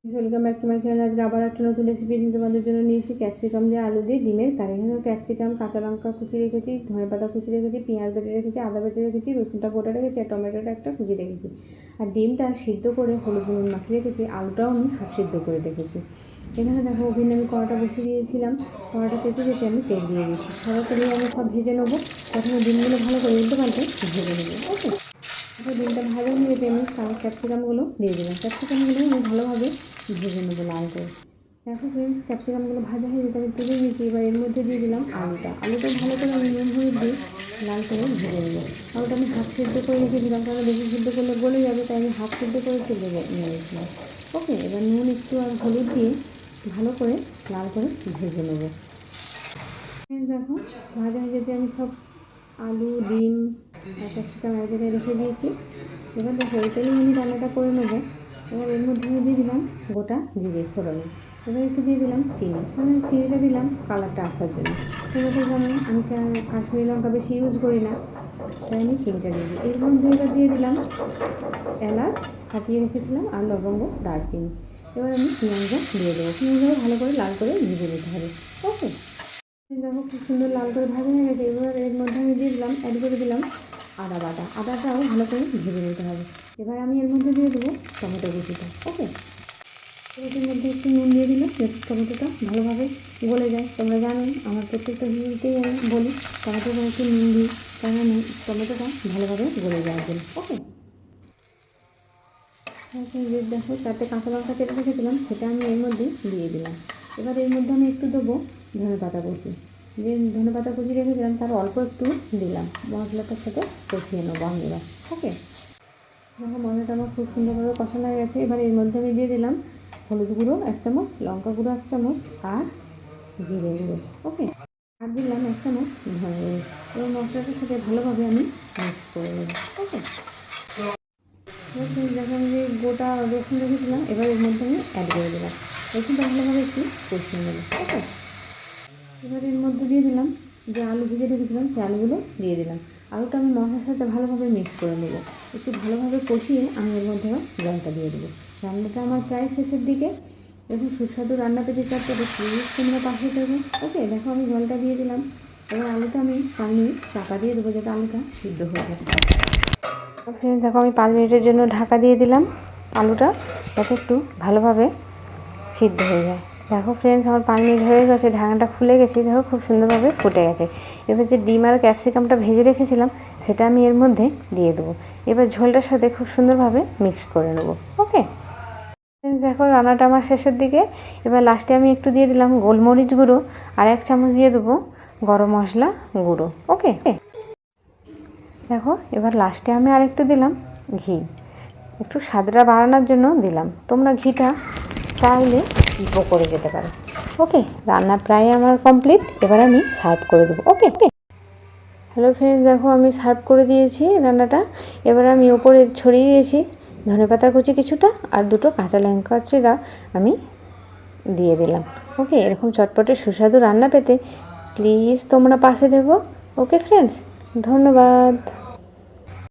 Welcome back to my channel. আজকে আবার একটা নতুন রেসিপি তোমাদের জন্য নিয়েছি ক্যাপসিকাম দিয়ে আলু দিয়ে ডিমের কারি। এখানে ক্যাপসিকাম, কাঁচা লঙ্কা কুচি রেখেছি, ধনেপাতা কুচি রেখেছি, পেঁয়াজ বেটে রেখেছি, আদা বেটে রেখেছি, রসুনটা গোটা রেখেছি, আর টমেটোটা একটা কুচি রেখেছি। আর ডিমটা সিদ্ধ করে হলুদ নুন মাখিয়ে রেখেছি, আলুটাও আমি হাফ সিদ্ধ করে রেখেছি। এখানে দেখো ওভেনে আমি কড়াটা বসিয়ে দিয়েছিলাম, কড়াটা পেঁপে যেতে আমি তেল দিয়ে দিয়েছি। সরাসরি আমি সব ভেজে নেবো। প্রথমে ডিমগুলো ভালো করে উল্টে পাল্টে ভেজে নেবো। ওকে, ডিমটা ভাজা হয়ে যেতে আমি ক্যাপসিকামগুলো দিয়ে দিলাম। ক্যাপসিকামগুলো আমি ভালোভাবে ভেজে নেবো লাল করে। দেখো ফ্রেন্ডস, ক্যাপসিকামগুলো ভাজা হয়ে যেতে আমি তুলে নিয়েছি। এবার এর মধ্যে দিয়ে দিলাম আলুটা ভালো করে আমি নুন হলুদ দিয়ে লাল করে ভেজে নেবো। আলুটা আমি হাফ সিদ্ধ করে রেখেছিলাম, কারণ বেশি সিদ্ধ করলে গলে যাবে, তাই আমি হাফ সিদ্ধ করে তুলে নিয়েছিলাম। ওকে, এবার নুন একটু আর হলুদ দিয়ে ভালো করে লাল করে ভেজে নেবো। দেখো ভাজা হয়ে যেতে আমি সব আলু, ডিম আর ক্যাপসিকাম এক জায়গায় রেখে দিয়েছি। এবার দেখো এটাই আমি রান্নাটা করে নেবো। এবার এর মধ্যে আমি দিয়ে দিলাম গোটা জিরে ফোড়নে। এবার একটু দিয়ে দিলাম চিনি, মানে চিনিটা দিলাম কালারটা আসার জন্য। তোমরা তো জানো আমি কাশ্মীরি লঙ্কা বেশি ইউজ করি না, তাই আমি চিনিটা দিয়ে দিই। এর মধ্যে এবার দিয়ে দিলাম এলাচ ফাটিয়ে রেখেছিলাম, আর লবঙ্গ, দারচিনি। এবার আমি পেঁয়াজটা দিয়ে দেবো। পেঁয়াজটাও ভালো করে লাল করে ভেজে নিতে হবে। ওকে, দেখো খুব সুন্দর লাল করে ভাজা হয়ে গেছে। এবার এর মধ্যে আমি অ্যাড করে দিলাম আদা বাটা। আদাটাও ভালো করে ভেজে নিতে হবে। এবার আমি এর মধ্যে দিয়ে দেবো টমেটো কুচিটা। ওকে, এর মধ্যে একটু নুন দিয়ে দিলাম যাতে টমেটোটা ভালোভাবে গলে যায়। তোমরা জানো আমার প্রত্যেকটা ভিডিওতেই আমি বলি টমেটোটা একটু নুন দিই, কারণ টমেটোটা ভালোভাবে গলে যাওয়ার জন্য। ওকে, দেখো 4টে কাঁচা লঙ্কা কেটে রেখেছিলাম, সেটা আমি এর মধ্যে দিয়ে দিলাম। এবার এর মধ্যে আমি একটু দেবো ধনেপাতা কুচি। যে ধনেপাতা কুচি রেখেছিলাম তার অল্প একটু দিলাম, মশলাটার সাথে কষিয়ে নেবো আমি এবার। ওকে, দেখো মশলাটা আমার খুব সুন্দরভাবে কষানো হয়ে গেছে। এবার এর মধ্যে আমি দিয়ে দিলাম হলুদ গুঁড়ো 1 চামচ, লঙ্কা গুঁড়ো 1 চামচ, আর জিরে গুঁড়ো। ওকে, আর দিলাম 1 চামচ ধনে গুঁড়ো। এবার মশলাটার সাথে ভালোভাবে আমি মিক্স করে নেব। ওকে, যখন আমি যে গোটা রসুন রেখেছিলাম এবার এর মধ্যে আমি অ্যাড করে দিলাম। রসুনটা ভালোভাবে একটু কষিয়ে নেব। ওকে, এবার এর মধ্যে দিয়ে দিলাম যে আলু ভেজে রেখেছিলাম, সেই আলুগুলো দিয়ে দিলাম। আলুটা আমি মশলার সাথে ভালোভাবে মিক্স করে নেব। একটু ভালোভাবে কষিয়ে আমি এর মধ্যে আবার জলটা দিয়ে দেবো। রান্নাটা আমার প্রায় শেষের দিকে। দেখুন সুস্বাদু রান্না পেতে চারটে প্লিজ তোমরা পাশে দেবো। ওকে, দেখো আমি জলটা দিয়ে দিলাম। এবার আলুটা আমি 5 মিনিট চাপা দিয়ে দেবো যাতে আলুটা সিদ্ধ হয়ে যায়। ফ্রেন্ডস দেখো আমি 5 মিনিটের জন্য ঢাকা দিয়ে দিলাম আলুটা, যাতে একটু ভালোভাবে সিদ্ধ হয়ে যায়। দেখো ফ্রেন্ডস আমার 5 মিনিট হয়ে গেছে, ঢাকনাটা খুলে গেছে। দেখো খুব সুন্দরভাবে ফুটে গেছে। এবার যে ডিম আর ক্যাপসিকামটা ভেজে রেখেছিলাম সেটা আমি এর মধ্যে দিয়ে দেবো। এবার ঝোলটার সাথে খুব সুন্দরভাবে মিক্স করে নেবো। ওকে ফ্রেন্ডস দেখো রান্নাটা আমার শেষের দিকে। এবার লাস্টে আমি একটু দিয়ে দিলাম গোলমরিচ গুঁড়ো, আর 1 চামচ দিয়ে দেবো গরম মশলা গুঁড়ো। ওকে, দেখো এবার লাস্টে আমি আর একটু দিলাম ঘি, একটু স্বাদটা বাড়ানোর জন্য দিলাম। তোমরা ঘিটা চাইলে স্কিপও করে যেতে পারো। ওকে, রান্না প্রায় আমার কমপ্লিট। এবার আমি সার্ভ করে দেবো। ওকে, হ্যালো ফ্রেন্ডস দেখো আমি সার্ভ করে দিয়েছি রান্নাটা। এবার আমি ওপরে ছড়িয়ে দিয়েছি ধনেপাতা কুচি কিছুটা, আর 2টো কাঁচা লঙ্কা চিরা আমি দিয়ে দিলাম। ওকে, এরকম চটপটে সুস্বাদু রান্না পেতে প্লিজ তোমরা পাশে দেবো। ওকে ফ্রেন্ডস, ধন্যবাদ।